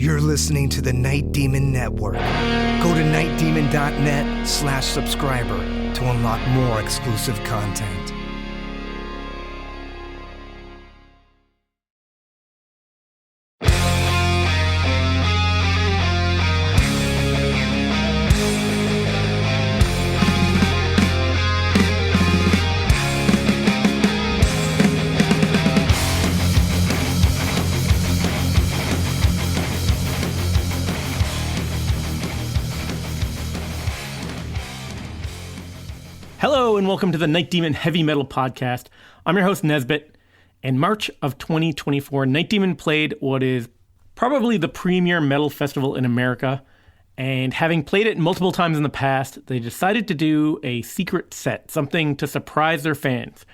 You're listening to the Night Demon Network. Go to nightdemon.net/subscriber to unlock more exclusive content. Hello and welcome to the Night Demon Heavy Metal Podcast. I'm your host Nesbit. In March of 2024, Night Demon played what is probably the premier metal festival in America. And having played it multiple times in the past, they decided to do a secret set, something to surprise their fans.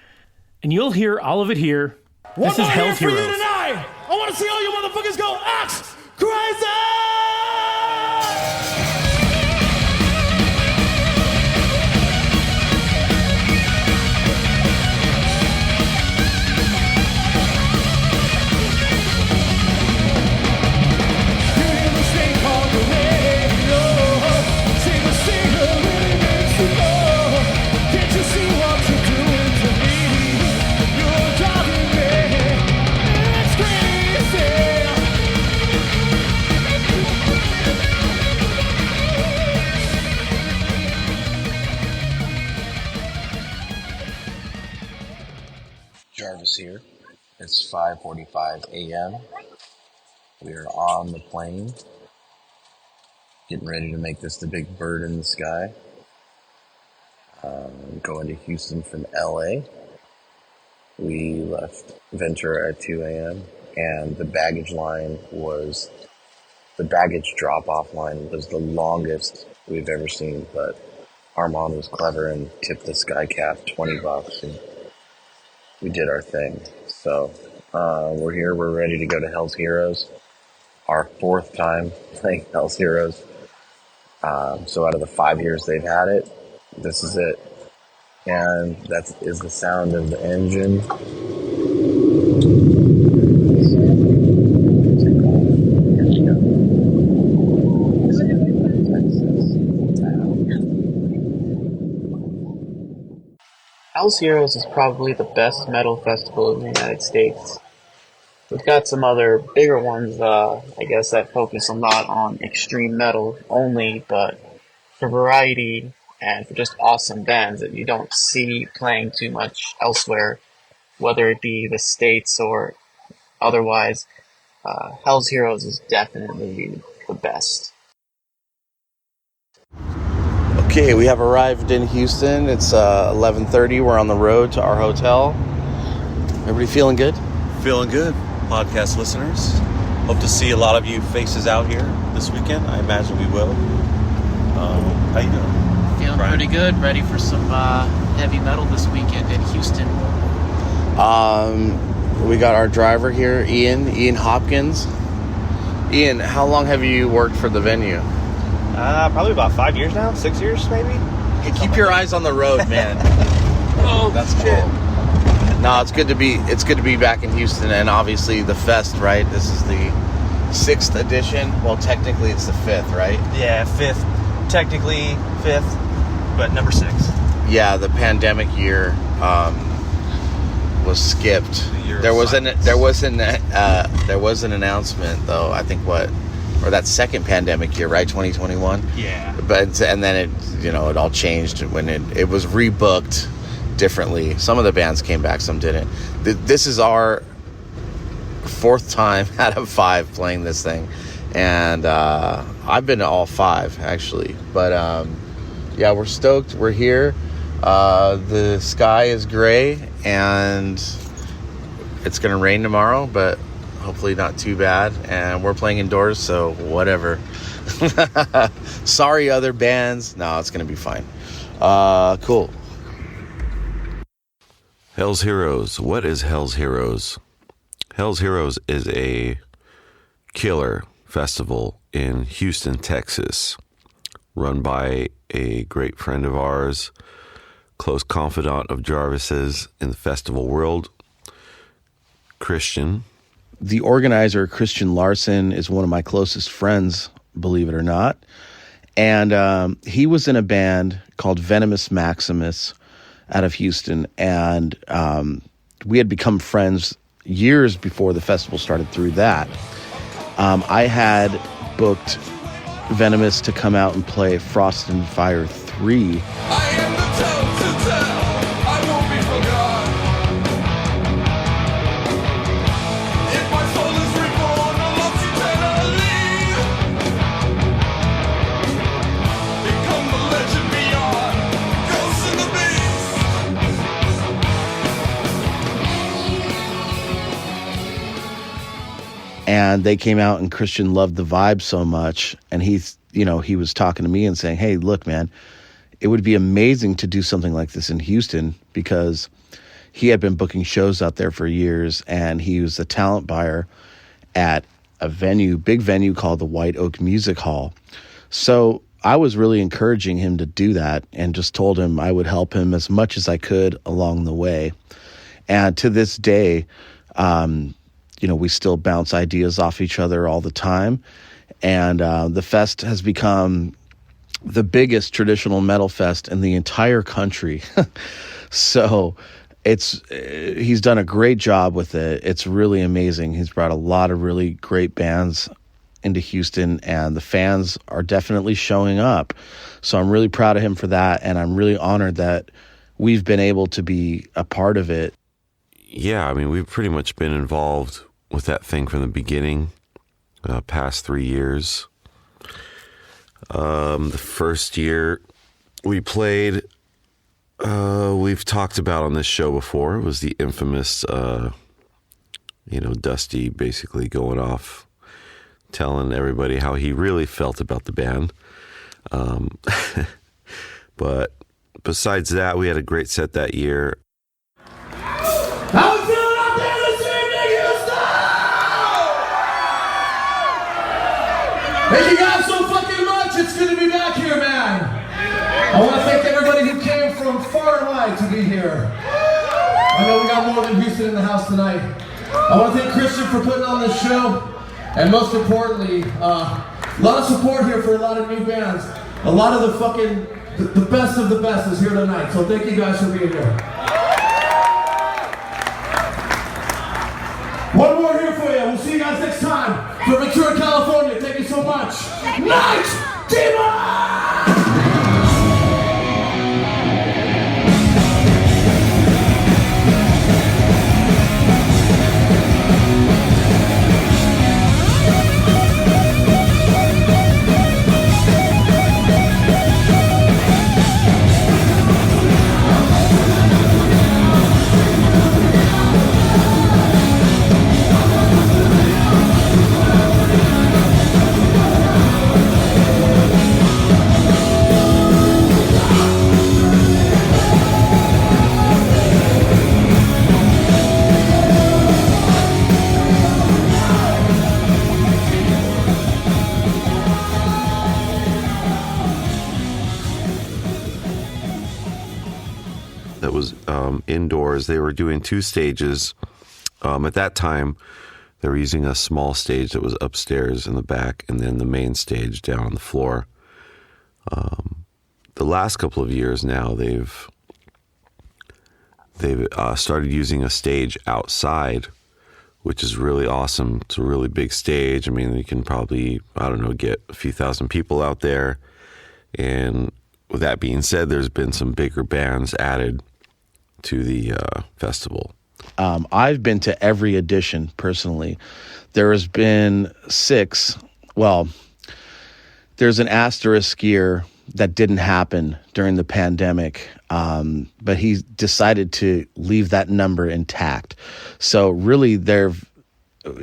And you'll hear all of it here. This is Hell's Heroes. For you tonight. I want to see all you motherfuckers go axe crazy! Jarvis here. It's 5:45 a.m. We are on the plane, getting ready to make this the big bird in the sky. Going to Houston from LA. We left Ventura at 2 a.m. and the baggage drop-off line was the longest we've ever seen, but Armand was clever and tipped the sky cap $20 and we did our thing. So we're here. We're ready to go to Hell's Heroes. Our fourth time playing Hell's Heroes. So out of the 5 years they've had it, this is it. And that is the sound of the engine. Hell's Heroes is probably the best metal festival in the United States. We've got some other bigger ones, I guess, that focus a lot on extreme metal only, but for variety and for just awesome bands that you don't see playing too much elsewhere, whether it be the States or otherwise, Hell's Heroes is definitely the best. Okay, we have arrived in Houston. It's 11:30. We're on the road to our hotel. Everybody feeling good? Feeling good, podcast listeners. Hope to see a lot of you faces out here this weekend. I imagine we will. How you doing? Feeling Brian? pretty good. Ready for some heavy metal this weekend in Houston. We got our driver here, Ian Hopkins. Ian, how long have you worked for the venue? Probably about 5 years now, 6 years maybe. Hey, keep your eyes on the road, man. Oh, that's cool. No, it's good to be back in Houston, and obviously the fest, right? This is the 6th edition. Well, technically it's the 5th, right? Yeah, 5th. Technically 5th, but number 6. Yeah, the pandemic year was skipped. There was an announcement though. I think or that second pandemic year, right? 2021. Yeah. But and then it all changed when it was rebooked differently. Some of the bands came back, some didn't. This is our 4th time out of 5 playing this thing, and I've been to all 5 actually. But yeah, we're stoked. We're here. The sky is gray and it's gonna rain tomorrow, but hopefully not too bad. And we're playing indoors, so whatever. Sorry, other bands. No, it's gonna be fine. Cool. Hell's Heroes. What is Hell's Heroes? Hell's Heroes is a killer festival in Houston, Texas, run by a great friend of ours, close confidant of Jarvis's in the festival world, Christian, The organizer, Christian Larson, is one of my closest friends, believe it or not. And he was in a band called Venomous Maximus out of Houston. And we had become friends years before the festival started through that. I had booked Venomous to come out and play Frost and Fire 3. I am the tale to tell. I won't be forgot. If my soul is reborn, I lost eternally. Become the legend beyond. Ghosts and the beast. And they came out, and Christian loved the vibe so much. And he was talking to me and saying, hey, look, man, it would be amazing to do something like this in Houston, because he had been booking shows out there for years, and he was a talent buyer at a big venue called the White Oak Music Hall. So I was really encouraging him to do that, and just told him I would help him as much as I could along the way. And to this day, we still bounce ideas off each other all the time. And the fest has become the biggest traditional metal fest in the entire country. So he's done a great job with it. It's really amazing. He's brought a lot of really great bands into Houston, and the fans are definitely showing up. So I'm really proud of him for that, and I'm really honored that we've been able to be a part of it. Yeah, I mean, we've pretty much been involved with that thing from the beginning, past 3 years. The first year we played, we've talked about on this show before. It was the infamous, Dusty basically going off, telling everybody how he really felt about the band. But besides that, we had a great set that year. How we feeling out there this evening, Houston? Thank you guys so fucking much. It's good to be back here, man. I want to thank everybody who came from far and wide to be here. I know we got more than Houston in the house tonight. I want to thank Christian for putting on this show, and most importantly, a lot of support here for a lot of new bands. A lot of the best of the best is here tonight. So thank you guys for being here. One more here for you. We'll see you guys next time. From Ventura, California. Thank you so much. Night Demon! That was indoors. They were doing 2 stages. At that time, they were using a small stage that was upstairs in the back, and then the main stage down on the floor. The last couple of years now, they've started using a stage outside, which is really awesome. It's a really big stage. I mean, you can probably, get a few thousand people out there. And with that being said, there's been some bigger bands added to the festival. I've been to every edition personally. There has been 6. Well, there's an asterisk year that didn't happen during the pandemic, but he decided to leave that number intact. So really,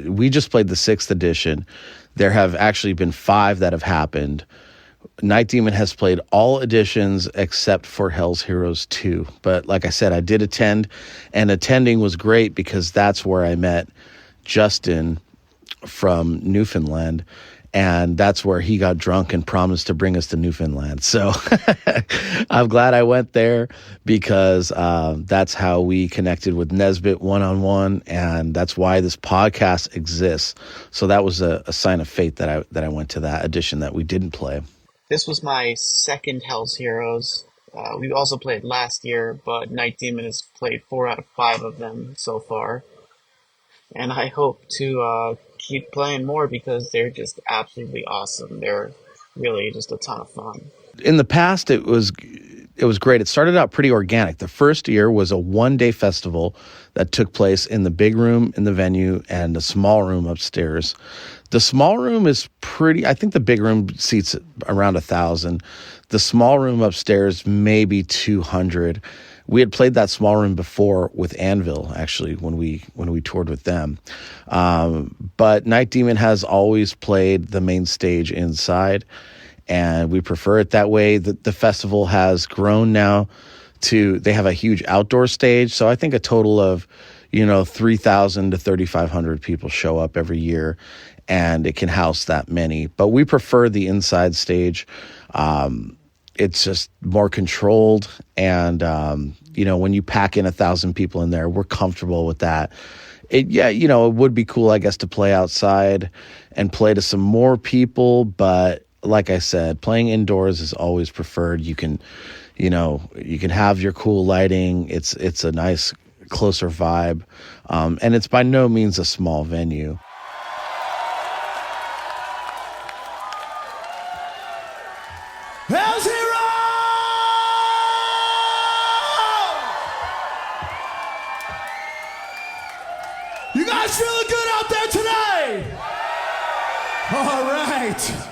we just played the 6th edition. There have actually been 5 that have happened. Night Demon has played all editions except for Hell's Heroes 2. But like I said, I did attend, and attending was great because that's where I met Justin from Newfoundland. And that's where he got drunk and promised to bring us to Newfoundland. So I'm glad I went there because that's how we connected with Nesbitt one-on-one, and that's why this podcast exists. So that was a sign of fate that I went to that edition that we didn't play. This was my second Hell's Heroes. We also played last year, but Night Demon has played 4 out of 5 of them so far. And I hope to keep playing more because they're just absolutely awesome. They're really just a ton of fun. In the past, it was great. It started out pretty organic. The first year was a one-day festival that took place in the big room in the venue and the small room upstairs. The small room is pretty, I think the big room seats around 1,000. The small room upstairs, maybe 200. We had played that small room before with Anvil, actually, when we toured with them. But Night Demon has always played the main stage inside, and we prefer it that way. The festival has grown now to, they have a huge outdoor stage, so I think a total of 3,000 to 3,500 people show up every year, and it can house that many. But we prefer the inside stage. It's just more controlled, and when you pack in 1,000 people in there, we're comfortable with that. It would be cool, I guess, to play outside and play to some more people, but like I said, playing indoors is always preferred. You can have your cool lighting. It's a nice, closer vibe, and it's by no means a small venue. Hell's Heroes! You guys feeling good out there today? All right.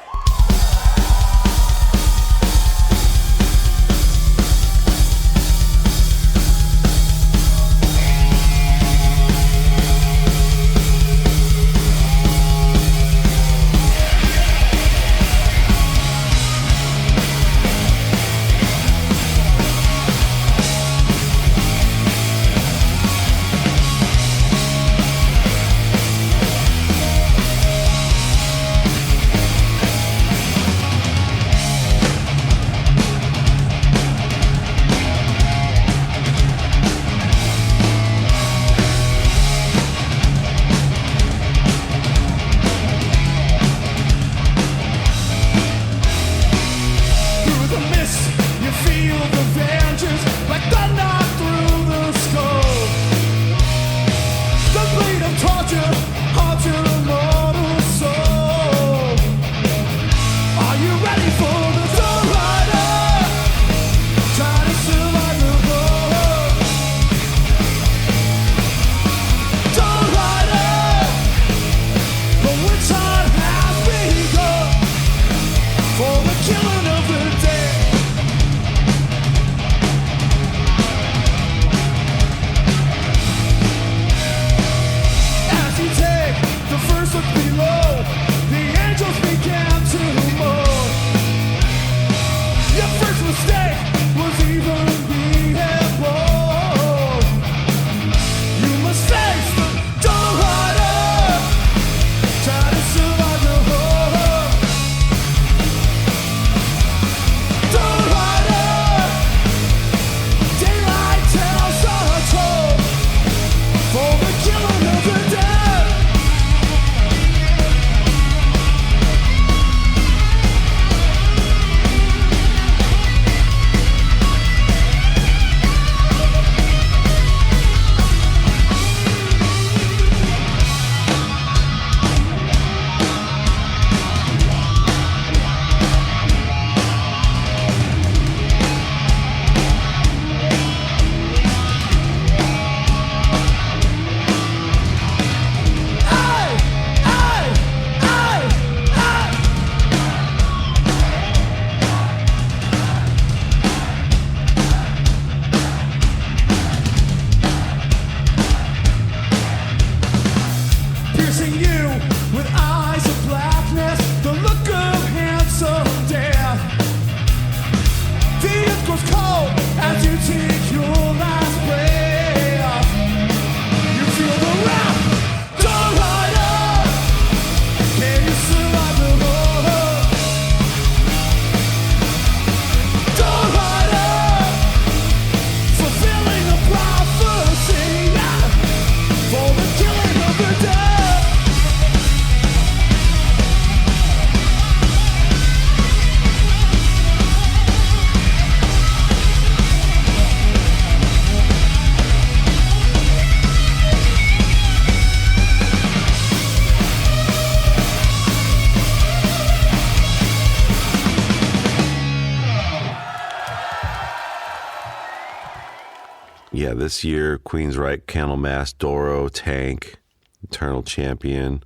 Yeah, this year, Queensryche, Candlemass, Doro, Tank, Eternal Champion,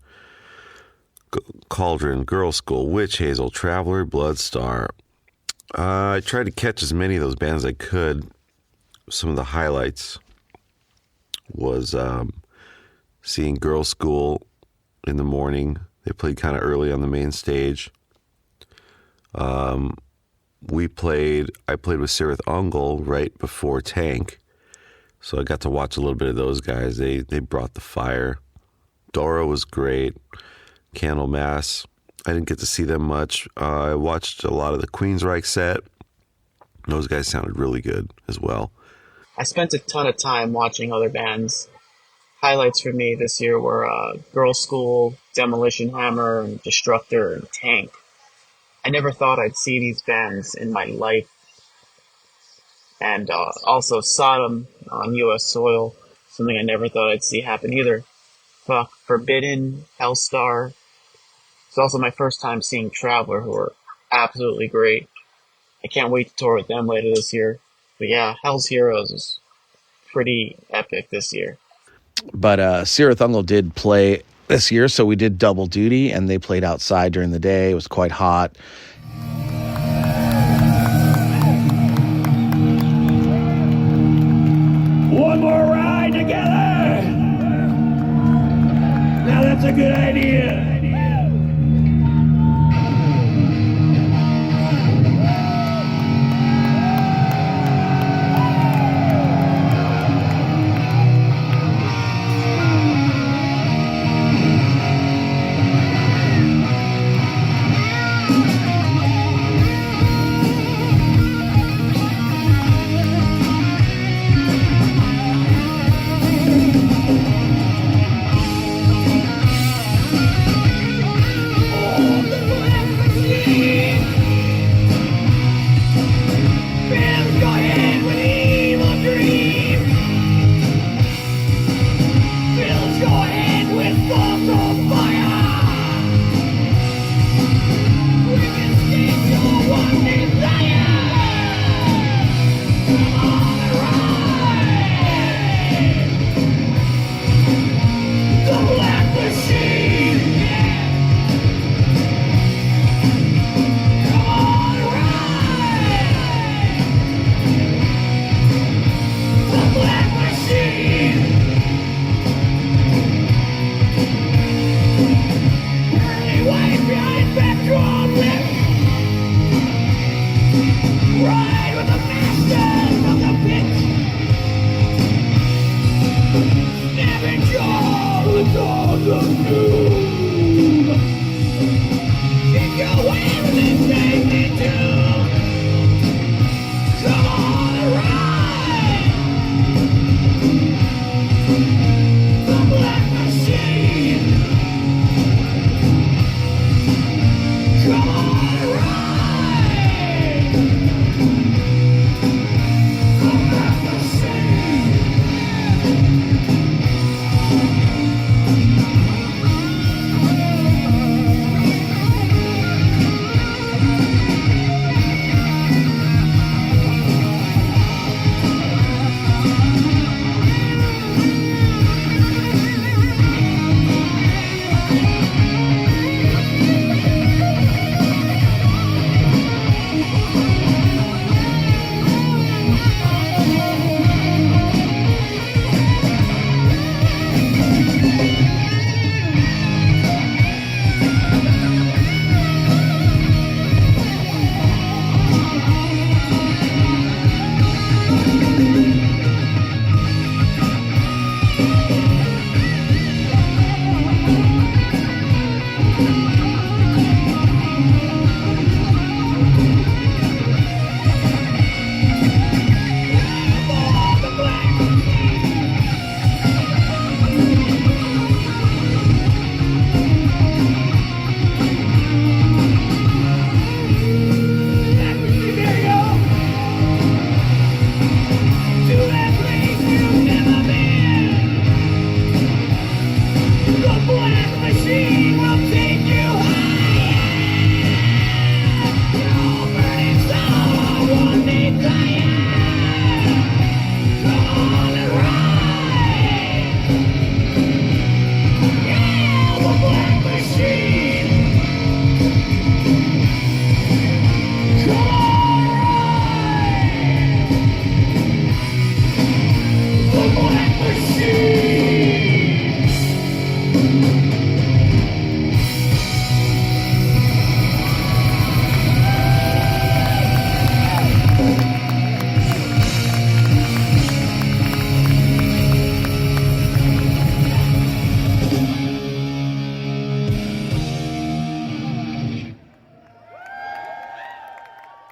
Cauldron, Girl School, Witch Hazel, Traveler, Bloodstar. I tried to catch as many of those bands as I could. Some of the highlights was seeing Girl School in the morning. They played kind of early on the main stage. I played with Cirith Ungol right before Tank. So I got to watch a little bit of those guys. They brought the fire. Doro was great. Candlemass, I didn't get to see them much. I watched a lot of the Queensryche set. Those guys sounded really good as well. I spent a ton of time watching other bands. Highlights for me this year were Girl School, Demolition Hammer, and Destructor, and Tank. I never thought I'd see these bands in my life. And also Sodom on U.S. soil, something I never thought I'd see happen either. Fuck, Forbidden, Hellstar. It's also my first time seeing Traveler, who are absolutely great. I can't wait to tour with them later this year. But yeah, Hell's Heroes is pretty epic this year. But Cirith Ungol did play this year, so we did double duty, and they played outside during the day. It was quite hot. One more ride together! Now that's a good idea.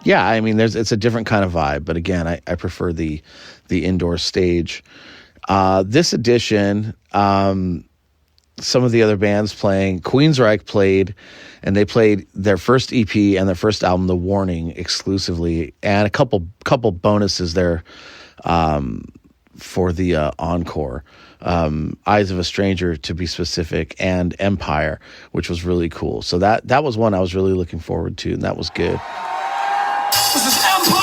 Yeah, I mean, it's a different kind of vibe, but again, I prefer the indoor stage. This edition, some of the other bands playing, Queensryche played, and they played their first EP and their first album, The Warning, exclusively, and a couple bonuses there for the encore. Eyes of a Stranger, to be specific, and Empire, which was really cool. So that was one I was really looking forward to, and that was good. This is Empire!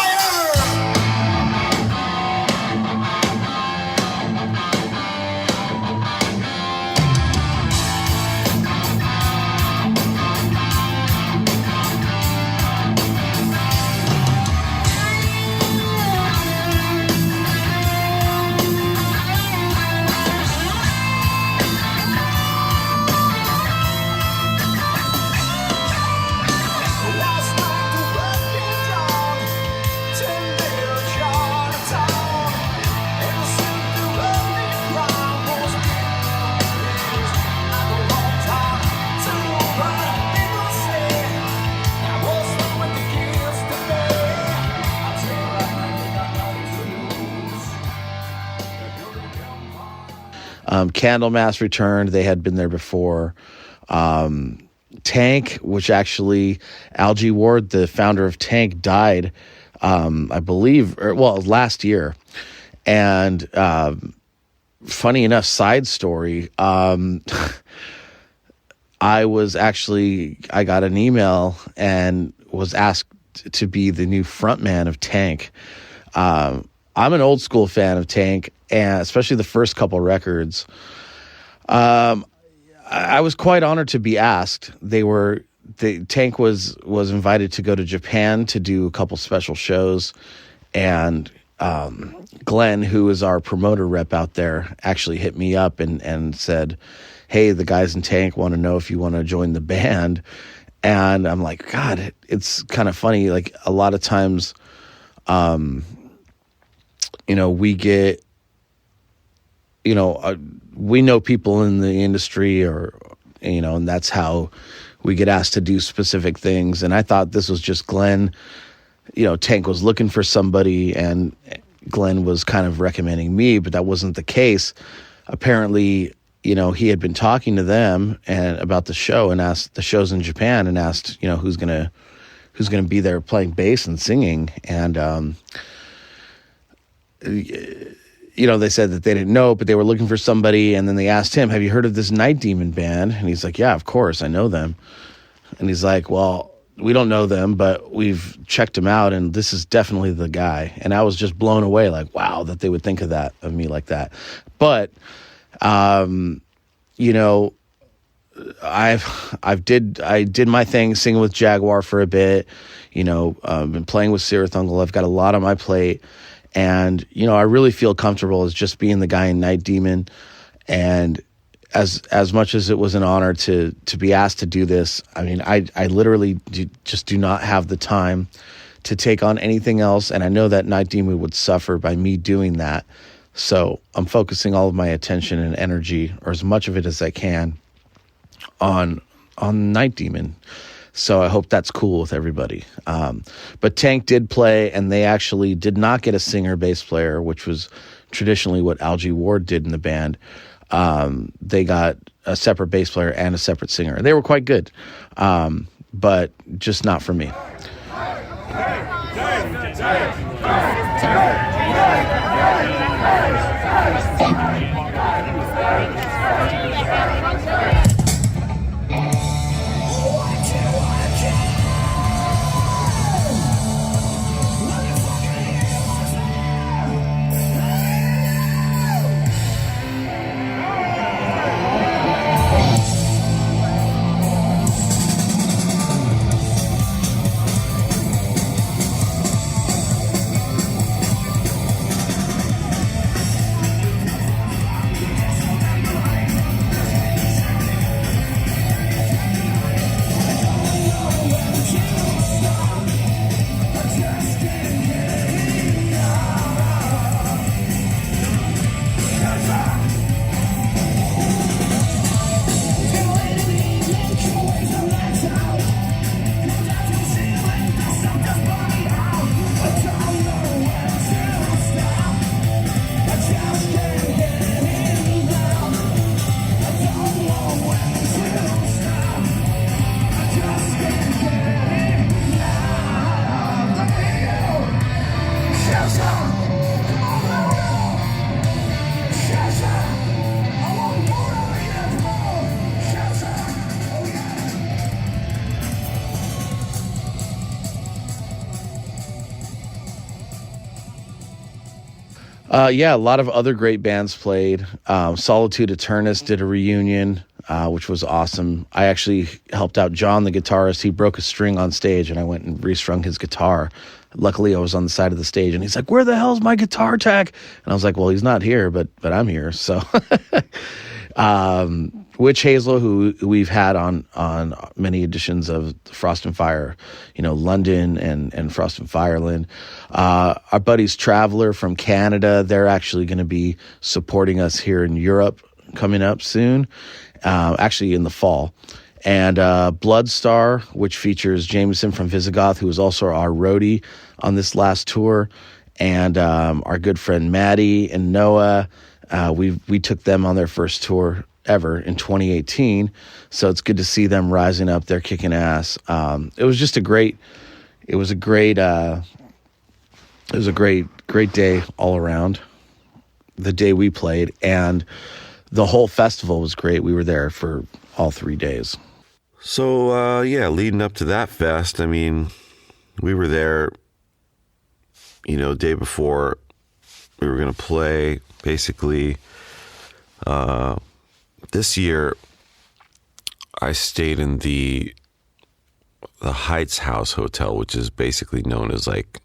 Candlemass returned. They had been there before. Tank, which actually Algie Ward, the founder of Tank, died, I believe, last year. And funny enough, side story, I got an email and was asked to be the new frontman of Tank. I'm an old school fan of Tank, and especially the first couple records. I was quite honored to be asked. Tank was invited to go to Japan to do a couple special shows, and Glenn, who is our promoter rep out there, actually hit me up and said, "Hey, the guys in Tank want to know if you want to join the band." And I'm like, God, it's kind of funny. Like, a lot of times, we get, we know people in the industry, and that's how we get asked to do specific things. And I thought this was just Glenn. Tank was looking for somebody, and Glenn was kind of recommending me, but that wasn't the case. Apparently, he had been talking to them and about the show, and asked the shows in Japan, and asked, who's gonna be there playing bass and singing. And they said that they didn't know, but they were looking for somebody. And then they asked him, "Have you heard of this Night Demon band?" And he's like, "Yeah, of course, I know them." And he's like, "Well, we don't know them, but we've checked them out, and this is definitely the guy." And I was just blown away, like, wow, that they would think of me like that. But, I did my thing singing with Jaguar for a bit, been playing with Cirith Ungol. I've got a lot on my plate. And, I really feel comfortable as just being the guy in Night Demon. And as much as it was an honor to be asked to do this, I mean, I literally just do not have the time to take on anything else. And I know that Night Demon would suffer by me doing that. So I'm focusing all of my attention and energy, or as much of it as I can, on Night Demon. So I hope that's cool with everybody. But Tank did play, and they actually did not get a singer bass player, which was traditionally what Algie Ward did in the band. They got a separate bass player and a separate singer. And they were quite good, but just not for me. Yeah, a lot of other great bands played. Solitude Eternus did a reunion, which was awesome. I actually helped out John, the guitarist. He broke a string on stage, and I went and restrung his guitar. Luckily, I was on the side of the stage, and he's like, "Where the hell's my guitar tech?" And I was like, "Well, he's not here, but I'm here." So, Witch Hazel, who we've had on many editions of Frost and Fire, London and Frost and Fireland. Our buddies Traveler from Canada, they're actually going to be supporting us here in Europe coming up soon, actually in the fall. And Bloodstar, which features Jameson from Visigoth, who was also our roadie on this last tour, and our good friend Maddie and Noah. We took them on their first tour ever in 2018, so it's good to see them rising up. They're kicking ass. It was just a great day all around. The day we played, and the whole festival was great. We were there for all 3 days. So, leading up to that fest, I mean, we were there, day before we were going to play. Basically, this year, I stayed in the Heights House Hotel, which is basically known as, like,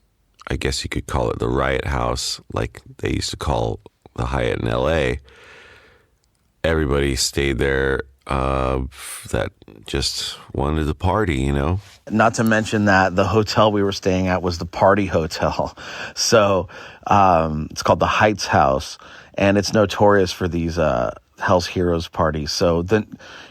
I guess you could call it the Riot House, like they used to call the Hyatt in L.A. Everybody stayed there that just wanted to party, Not to mention that the hotel we were staying at was the party hotel. So it's called the Heights House, and it's notorious for these Hell's Heroes parties. So the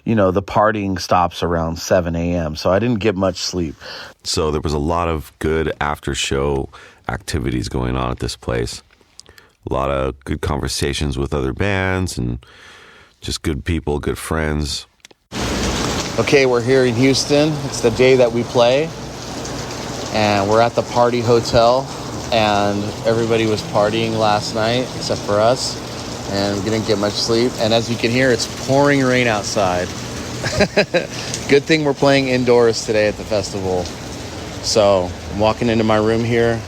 partying stops around 7 a.m. So I didn't get much sleep. So there was a lot of good after show activities going on at this place. A lot of good conversations with other bands and just good people, good friends. Okay, we're here in Houston. It's the day that we play, and we're at the party hotel, and everybody was partying last night except for us, and we didn't get much sleep. And as you can hear, it's pouring rain outside. Good thing we're playing indoors today at the festival. So I'm walking into my room here.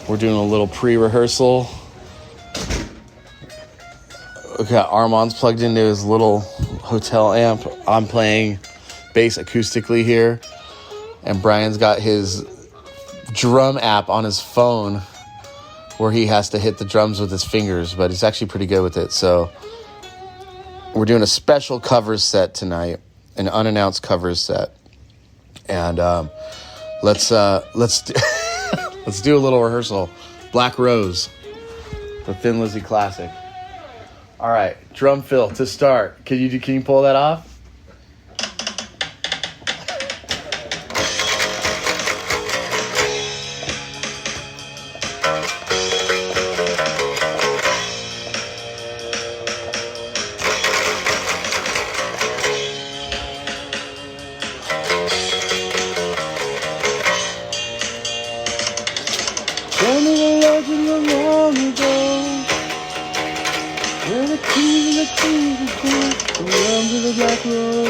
We're doing a little pre-rehearsal. Okay, Armand's plugged into his little hotel amp. I'm playing bass acoustically here. And Brian's got his drum app on his phone where he has to hit the drums with his fingers, but he's actually pretty good with it. So we're doing a special covers set tonight, an unannounced covers set. And let's do, let's do a little rehearsal. Black Rose, the Thin Lizzy classic. All right, drum fill to start. Can you pull that off? Tell me the legend of long ago, where the keys and the keys go, around to the black road.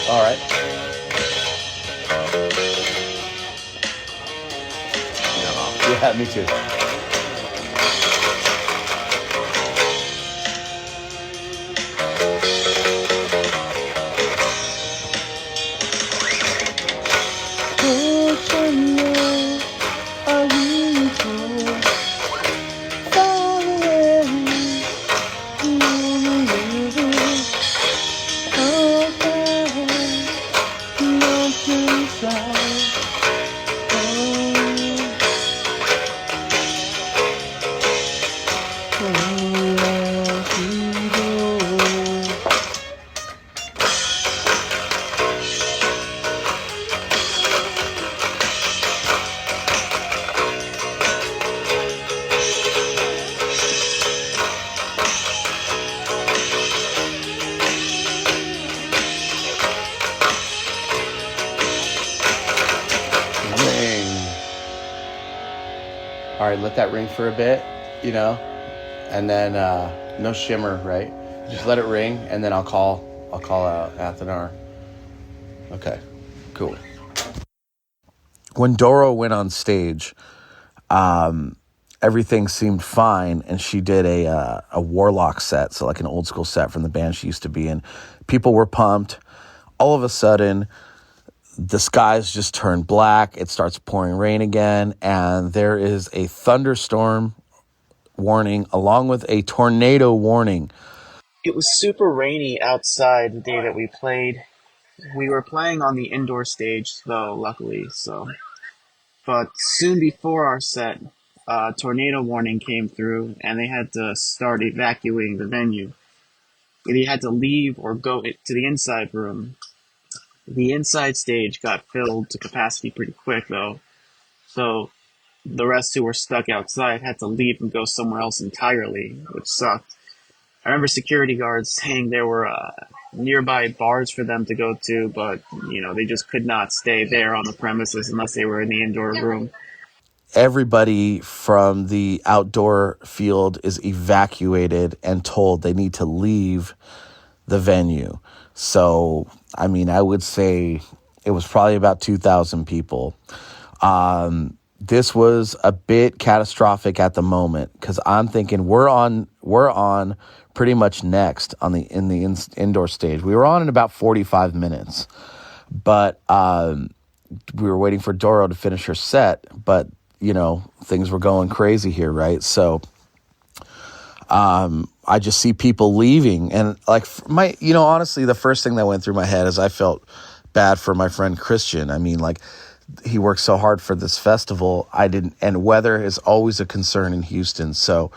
All right. Yeah, me too. All right, let that ring for a bit, and then no shimmer, right? Just let it ring, and then I'll call out Athanar. Okay, cool. When Doro went on stage, everything seemed fine, and she did a Warlock set, so like an old school set from the band she used to be in. People were pumped. All of a sudden, the skies just turn black. It starts pouring rain again, and there is a thunderstorm warning along with a tornado warning. It was super rainy outside the day that we played. We were playing on the indoor stage, though, luckily, so. But soon before our set, tornado warning came through, and they had to start evacuating the venue. They had to leave or go to the inside room. The inside stage got filled to capacity pretty quick, though, so the rest who were stuck outside had to leave and go somewhere else entirely, which sucked. I remember security guards saying there were nearby bars for them to go to, but, they just could not stay there on the premises unless they were in the indoor room. Everybody from the outdoor field is evacuated and told they need to leave the venue. So, I would say it was probably about 2,000 people. This was a bit catastrophic at the moment because I'm thinking we're on pretty much next in the indoor stage. We were on in about 45 minutes, but we were waiting for Doro to finish her set. But things were going crazy here, right? So I just see people leaving, and honestly, the first thing that went through my head is I felt bad for my friend Christian. He worked so hard for this festival. And weather is always a concern in Houston. So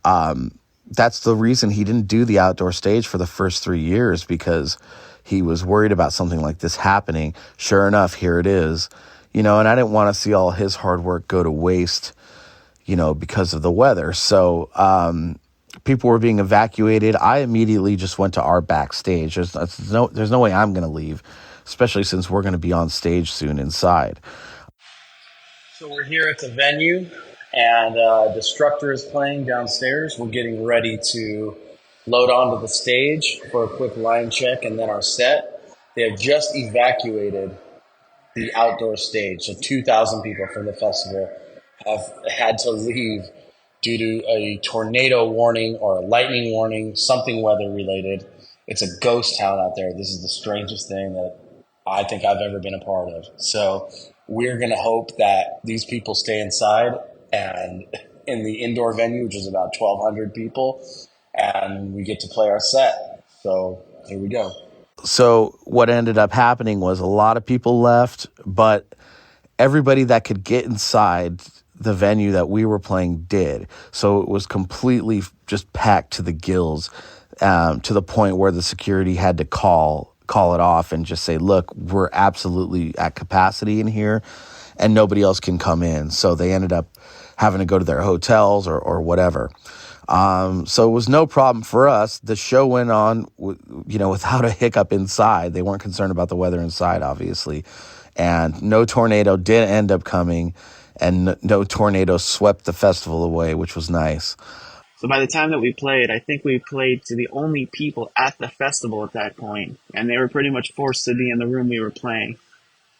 that's the reason he didn't do the outdoor stage for the first 3 years, because he was worried about something like this happening. Sure enough, here it is. And I didn't want to see all his hard work go to waste, because of the weather. So people were being evacuated. I immediately just went to our backstage. There's no way I'm going to leave, especially since we're going to be on stage soon inside. So we're here at the venue, and Destructor is playing downstairs. We're getting ready to load onto the stage for a quick line check and then our set. They have just evacuated the outdoor stage. So 2,000 people from the festival have had to leave due to a tornado warning or a lightning warning, something weather related. It's a ghost town out there. This is the strangest thing that I think I've ever been a part of. So we're going to hope that these people stay inside and in the indoor venue, which is about 1,200 people, and we get to play our set. So here we go. So what ended up happening was a lot of people left, but everybody that could get inside the venue that we were playing did. So it was completely just packed to the gills, to the point where the security had to call it off and just say, look, we're absolutely at capacity in here and nobody else can come in. So they ended up having to go to their hotels or whatever. So it was no problem for us. The show went on, without a hiccup inside. They weren't concerned about the weather inside, obviously. And no tornado did end up coming, and no tornado swept the festival away, which was nice. So by the time that we played, I think we played to the only people at the festival at that point, and they were pretty much forced to be in the room we were playing.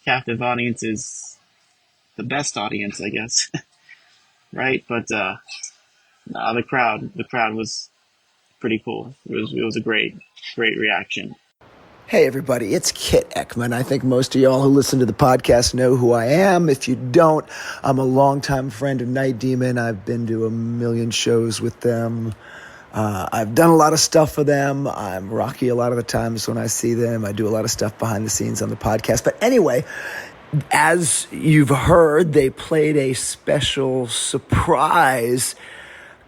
Captive audience is the best audience, I guess. Right? But the crowd was pretty cool. It was a great reaction. Hey everybody, it's Kit Ekman. I think most of y'all who listen to the podcast know who I am. If you don't, I'm a longtime friend of Night Demon. I've been to a million shows with them. I've done a lot of stuff for them. I'm rocky a lot of the times when I see them. I do a lot of stuff behind the scenes on the podcast. But anyway, as you've heard, they played a special surprise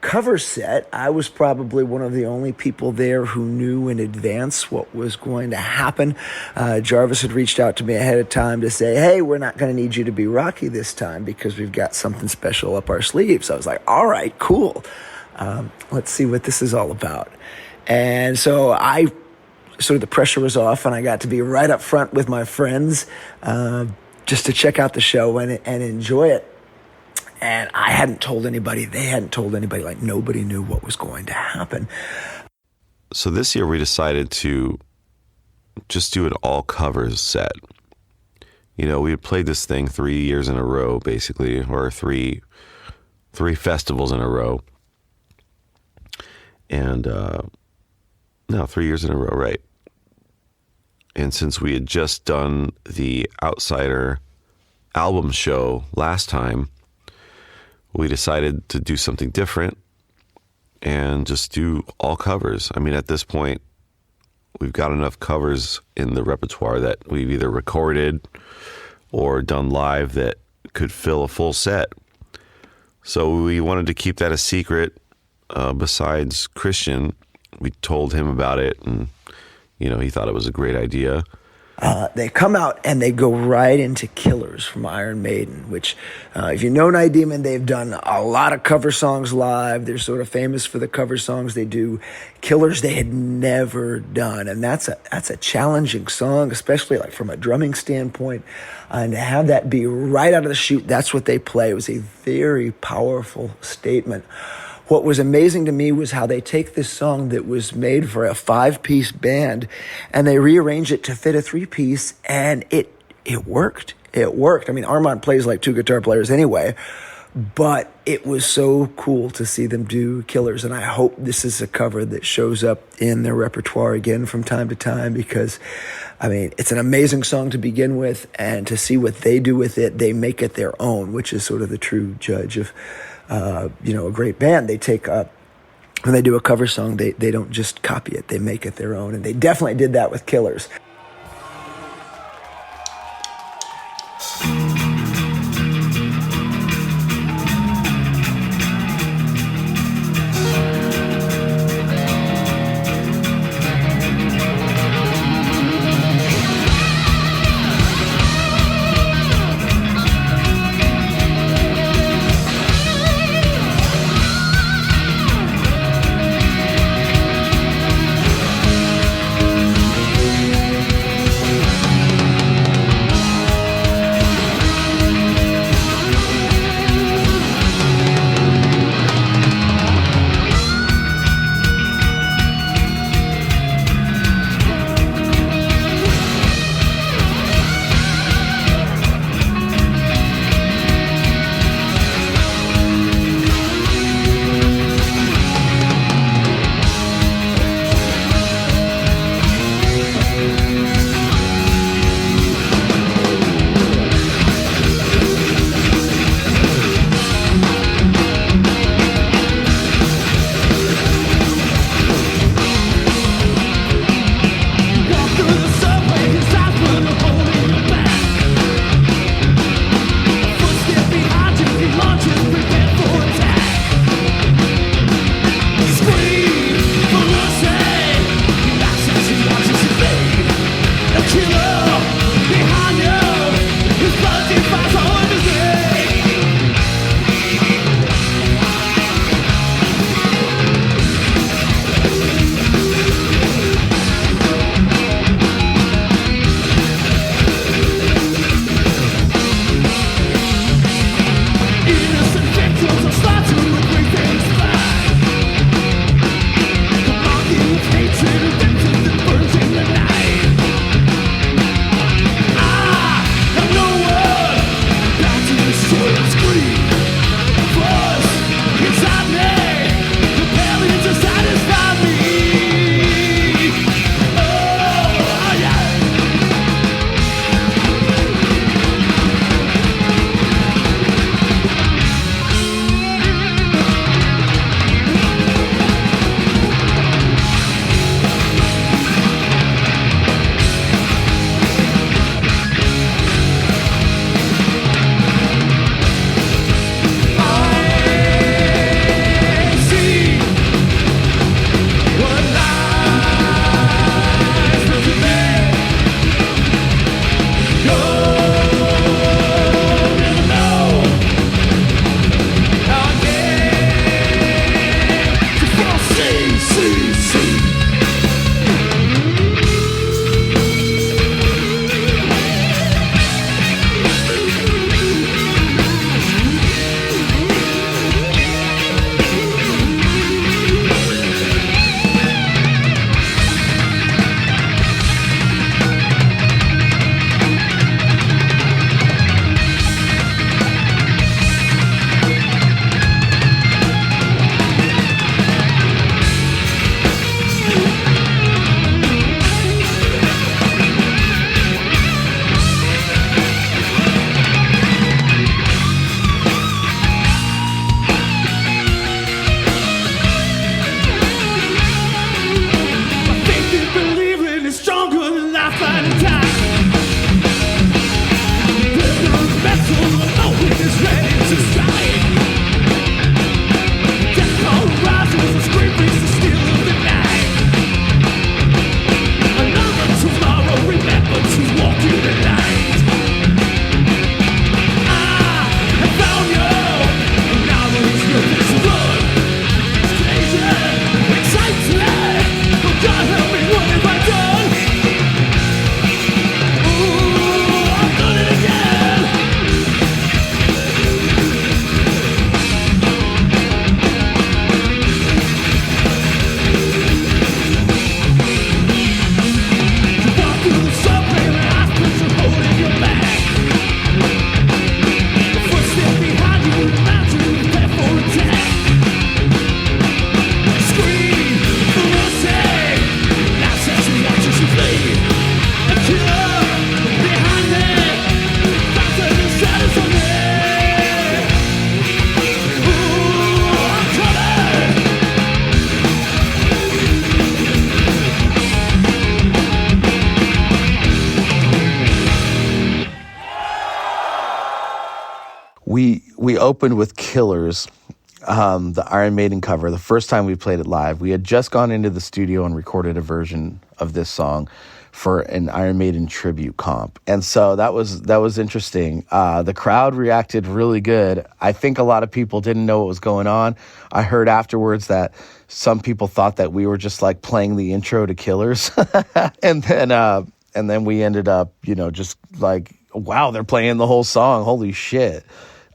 cover set. I was probably one of the only people there who knew in advance what was going to happen. Jarvis had reached out to me ahead of time to say, hey, we're not going to need you to be Rocky this time because we've got something special up our sleeves. I was like, all right, cool. Let's see what this is all about. And so the pressure was off and I got to be right up front with my friends just to check out the show and enjoy it. And I hadn't told anybody, they hadn't told anybody, like nobody knew what was going to happen. So this year we decided to just do an all covers set. You know, we had played this thing 3 years in a row, basically, or three festivals in a row. And, 3 years in a row, right. And since we had just done the Outsider album show last time, we decided to do something different and just do all covers. I mean, at this point, we've got enough covers in the repertoire that we've either recorded or done live that could fill a full set. So we wanted to keep that a secret. Besides Christian, we told him about it, and he thought it was a great idea. They come out and they go right into Killers from Iron Maiden, which, if you know Night Demon, they've done a lot of cover songs live. They're sort of famous for the cover songs they do. Killers they had never done, and that's a challenging song, especially like from a drumming standpoint. And to have that be right out of the chute, that's what they play. It was a very powerful statement. What was amazing to me was how they take this song that was made for a 5-piece band and they rearrange it to fit a 3-piece, and it worked. It worked. I mean, Armand plays like 2 guitar players anyway, but it was so cool to see them do Killers, and I hope this is a cover that shows up in their repertoire again from time to time, because, I mean, it's an amazing song to begin with, and to see what they do with it, they make it their own, which is sort of the true judge of a great band. They take when they do a cover song, they don't just copy it, they make it their own, and they definitely did that with Killers. opened with Killers, the Iron Maiden cover, the first time we played it live. We had just gone into the studio and recorded a version of this song for an Iron Maiden tribute comp. And so that was interesting. The crowd reacted really good. I think a lot of people didn't know what was going on. I heard afterwards that some people thought that we were just like playing the intro to Killers. and then we ended up, just like, wow, they're playing the whole song. Holy shit.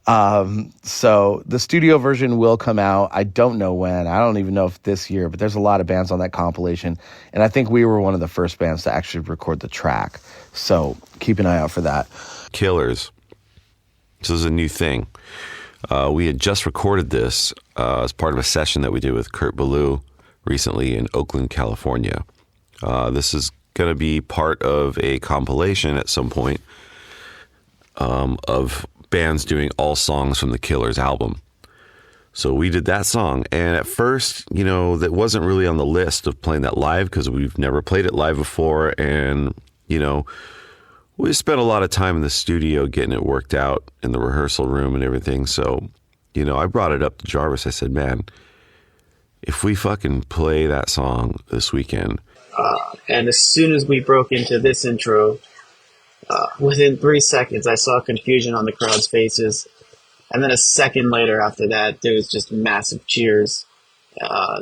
So the studio version will come out. I don't know when. I don't even know if this year, but there's a lot of bands on that compilation. And I think we were one of the first bands to actually record the track. So keep an eye out for that. Killers. This is a new thing. We had just recorded this as part of a session that we did with Kurt Ballou recently in Oakland, California. This is going to be part of a compilation at some point of bands doing all songs from the Killers album. So we did that song, and at first, that wasn't really on the list of playing that live because we've never played it live before, and we spent a lot of time in the studio getting it worked out in the rehearsal room and everything. So I brought it up to Jarvis. I said, man, if we fucking play that song this weekend. And as soon as we broke into this intro, within 3 seconds, I saw confusion on the crowd's faces. And then a second later after that, there was just massive cheers.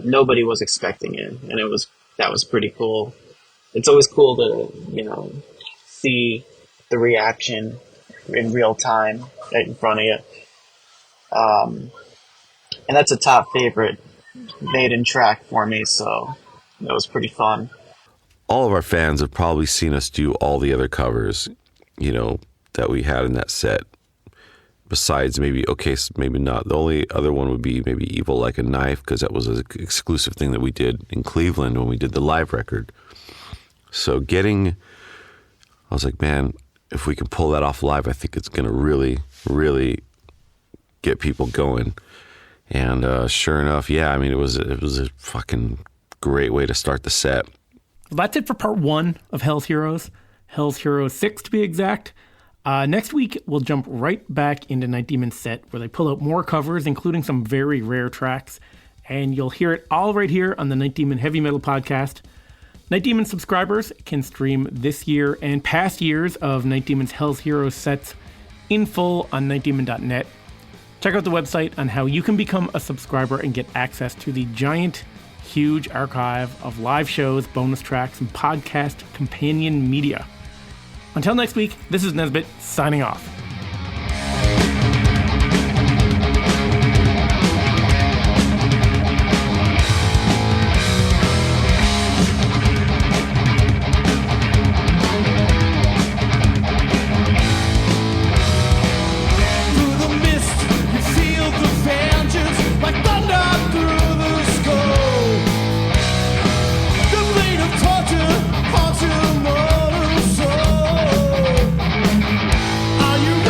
Nobody was expecting it. And that was pretty cool. It's always cool to, see the reaction in real time right in front of you. And that's a top favorite Maiden track for me, so that was pretty fun. All of our fans have probably seen us do all the other covers, that we had in that set. Besides maybe not. The only other one would be maybe Evil Like a Knife, because that was an exclusive thing that we did in Cleveland when we did the live record. So I was like, man, if we can pull that off live, I think it's going to really, really get people going. And sure enough, yeah, it was a fucking great way to start the set. That's it for part 1 of Hell's Heroes. Hell's Heroes 6 to be exact. Next week, we'll jump right back into Night Demon's set where they pull out more covers, including some very rare tracks. And you'll hear it all right here on the Night Demon Heavy Metal Podcast. Night Demon subscribers can stream this year and past years of Night Demon's Hell's Heroes sets in full on nightdemon.net. Check out the website on how you can become a subscriber and get access to the giant, huge archive of live shows, bonus tracks, and podcast companion media. Until next week, this is Nesbitt signing off. Are you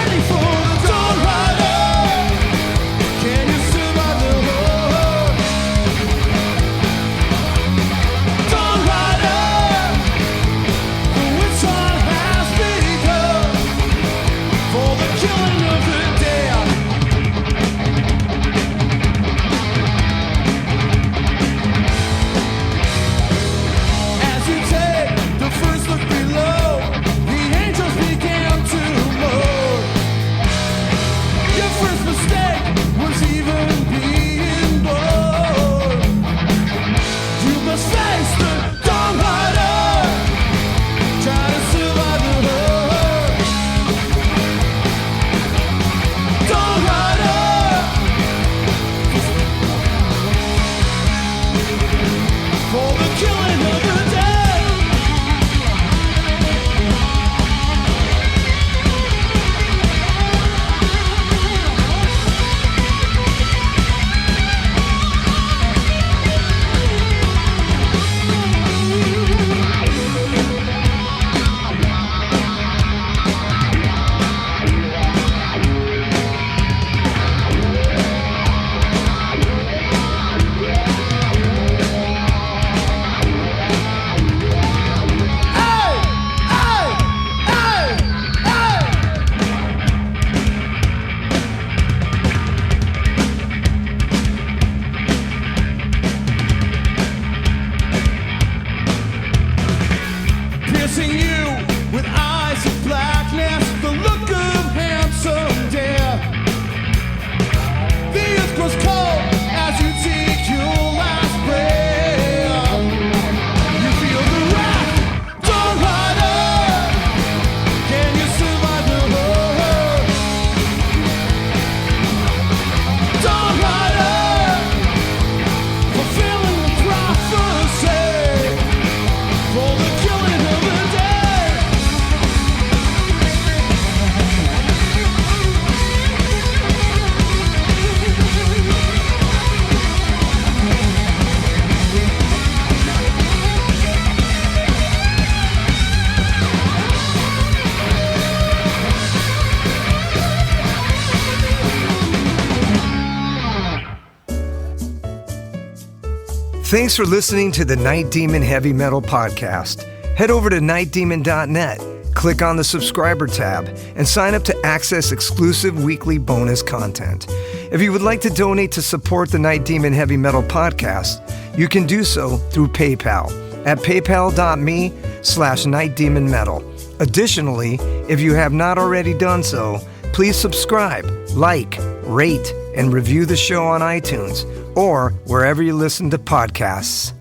Thanks for listening to the Night Demon Heavy Metal Podcast. Head over to nightdemon.net, click on the subscriber tab, and sign up to access exclusive weekly bonus content. If you would like to donate to support the Night Demon Heavy Metal Podcast, you can do so through PayPal at paypal.me/nightdemonmetal. Additionally, if you have not already done so, please subscribe, like, rate, and review the show on iTunes or wherever you listen to podcasts.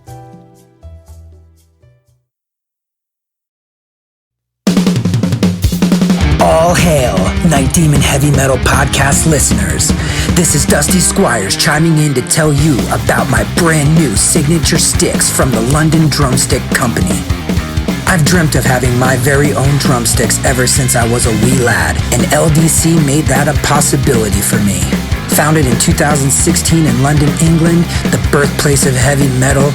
All hail, Night Demon Heavy Metal Podcast listeners. This is Dusty Squires chiming in to tell you about my brand new signature sticks from the London Drumstick Company. I've dreamt of having my very own drumsticks ever since I was a wee lad, and LDC made that a possibility for me. Founded in 2016 in London, England, the birthplace of heavy metal,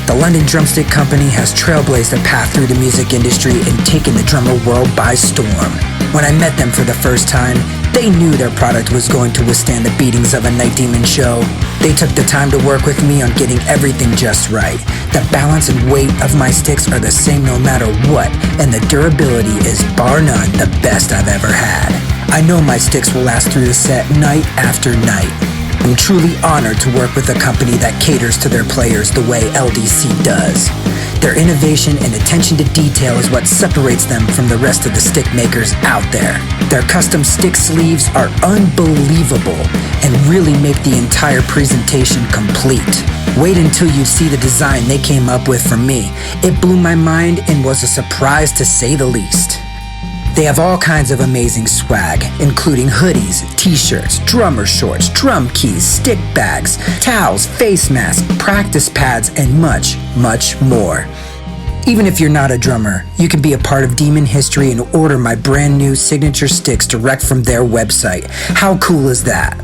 the London Drumstick Company has trailblazed a path through the music industry and taken the drummer world by storm. When I met them for the first time, they knew their product was going to withstand the beatings of a Night Demon show. They took the time to work with me on getting everything just right. The balance and weight of my sticks are the same no matter what, and the durability is bar none the best I've ever had. I know my sticks will last through the set night after night. I'm truly honored to work with a company that caters to their players the way LDC does. Their innovation and attention to detail is what separates them from the rest of the stick makers out there. Their custom stick sleeves are unbelievable and really make the entire presentation complete. Wait until you see the design they came up with for me. It blew my mind and was a surprise to say the least. They have all kinds of amazing swag, including hoodies, t-shirts, drummer shorts, drum keys, stick bags, towels, face masks, practice pads, and much, much more. Even if you're not a drummer, you can be a part of Demon history and order my brand new signature sticks direct from their website. How cool is that?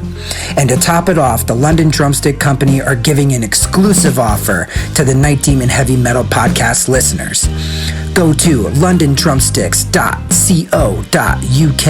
And to top it off, the London Drumstick Company are giving an exclusive offer to the Night Demon Heavy Metal Podcast listeners. Go to londondrumsticks.co.uk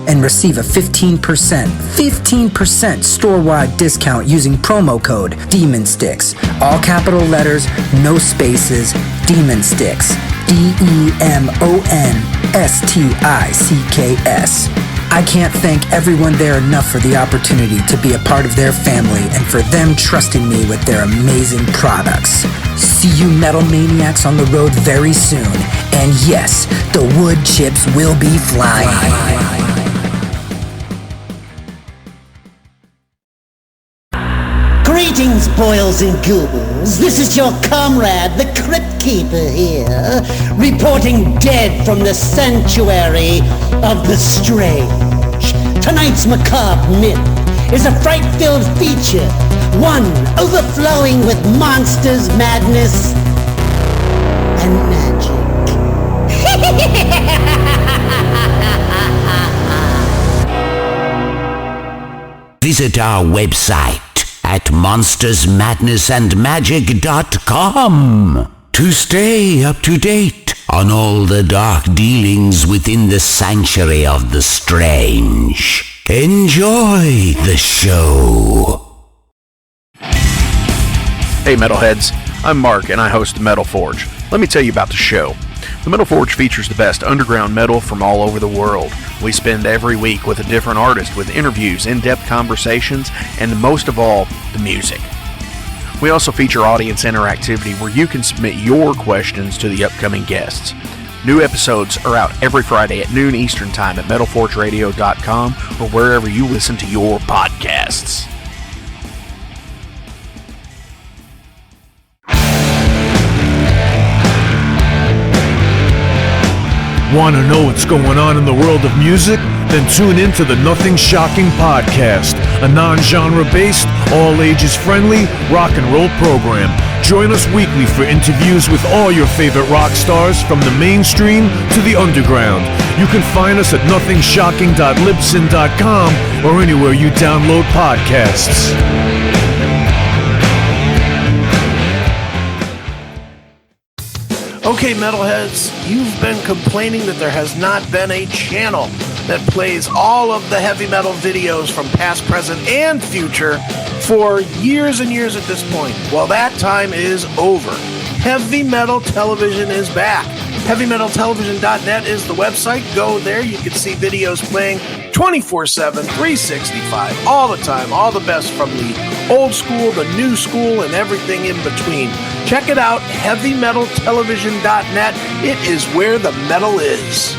and receive a 15% store-wide discount using promo code DEMONSTICKS. All capital letters, no spaces, Demon Sticks. DEMONSTICKS. I can't thank everyone there enough for the opportunity to be a part of their family and for them trusting me with their amazing products. See you metal maniacs on the road very soon. And yes, the wood chips will be flying. Greetings, boils and ghouls. This is your comrade, the Crypt Keeper here, reporting dead from the sanctuary of the strange. Tonight's macabre myth is a fright-filled feature, one overflowing with monsters, madness, and magic. Visit our website at monstersmadnessandmagic.com to stay up to date on all the dark dealings within the sanctuary of the strange. Enjoy the show. Hey Metalheads, I'm Mark and I host Metal Forge. Let me tell you about the show. The Metal Forge features the best underground metal from all over the world. We spend every week with a different artist with interviews, in-depth conversations, and most of all, the music. We also feature audience interactivity where you can submit your questions to the upcoming guests. New episodes are out every Friday at noon Eastern Time at metalforgeradio.com or wherever you listen to your podcasts. Want to know what's going on in the world of music? Then tune in to the Nothing Shocking Podcast, a non-genre based, all-ages friendly rock and roll program. Join us weekly for interviews with all your favorite rock stars from the mainstream to the underground. You can find us at nothingshocking.libsyn.com or anywhere you download podcasts. Okay, metalheads, you've been complaining that there has not been a channel that plays all of the heavy metal videos from past, present, and future for years and years at this point. Well, that time is over. Heavy Metal Television is back. HeavyMetalTelevision.net is the website. Go there. You can see videos playing 24/7, 365, all the time. All the best from the old school, the new school, and everything in between. Check it out, HeavyMetalTelevision.net. It is where the metal is.